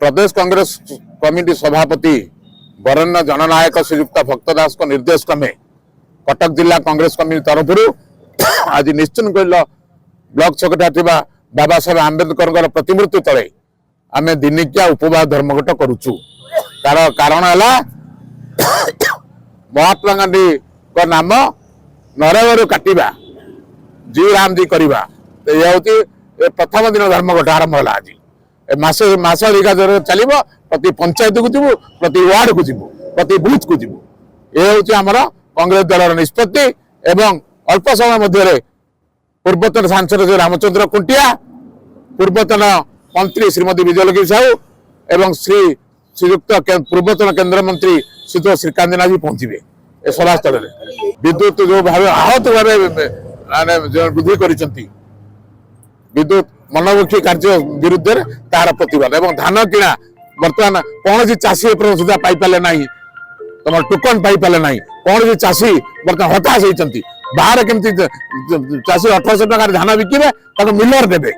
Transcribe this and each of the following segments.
प्रदेश Congress committee सभापति वरेण्य जननायक श्रीयुक्त भक्त दास को निर्देश क्रमे कटक जिला कांग्रेस कमिटी तरफ आज निश्चित ब्लॉक सेक्रेटरी बाबा साहेब आंबेडकर प्रतिमूर्ति तले आम दिनिकिया उपवास धर्मघट करुचु। तार कारण है महात्मा गांधी को नाम नरवर काटा जी राम जी करवा प्रथम दिन धर्मघट आरंभ है। आज मास अधिका चलो प्रति पंचायत को जीवु प्रति वार्ड को जीवु प्रति बूथ को जीवु। ये हूँ आमर कांग्रेस दल निष्पत्ति एवं अल्प समय मध्य पूर्वतन सांसद रामचंद्र खुंटिया पूर्वतन मंत्री श्रीमती विजयलक्ष्मी साहू एवं श्रीयुक्त पूर्वतन केंद्र मंत्री श्री श्रीकांत नाथ जी पहुंचे सभा स्थल में विद्युत जो भाव आहत भाव वृद्धि कर विद्युत मनमुखी कार्य विरुद्ध तार प्रतिवाद एवं धान किणा बर्तमान कौन चाषी सुधा पाइपारे ना तुम टोकन पाइपारे ना कौन चाषी बर्तमान हताश होती बाहर केमती चाषी 1800 टका धान बिके मिलर देवे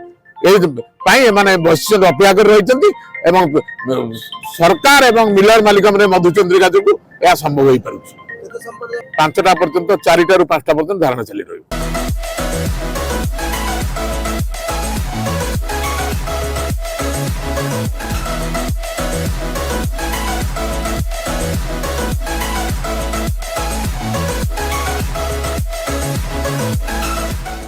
ये बस अपेक्षा कर रही सरकार एवं मिलर मालिक मधुचंद्रिका जो यह संभव हो पार 5टा पर्यंत 4टा ରୁ 5टा पर्यंत धारणा चली रही।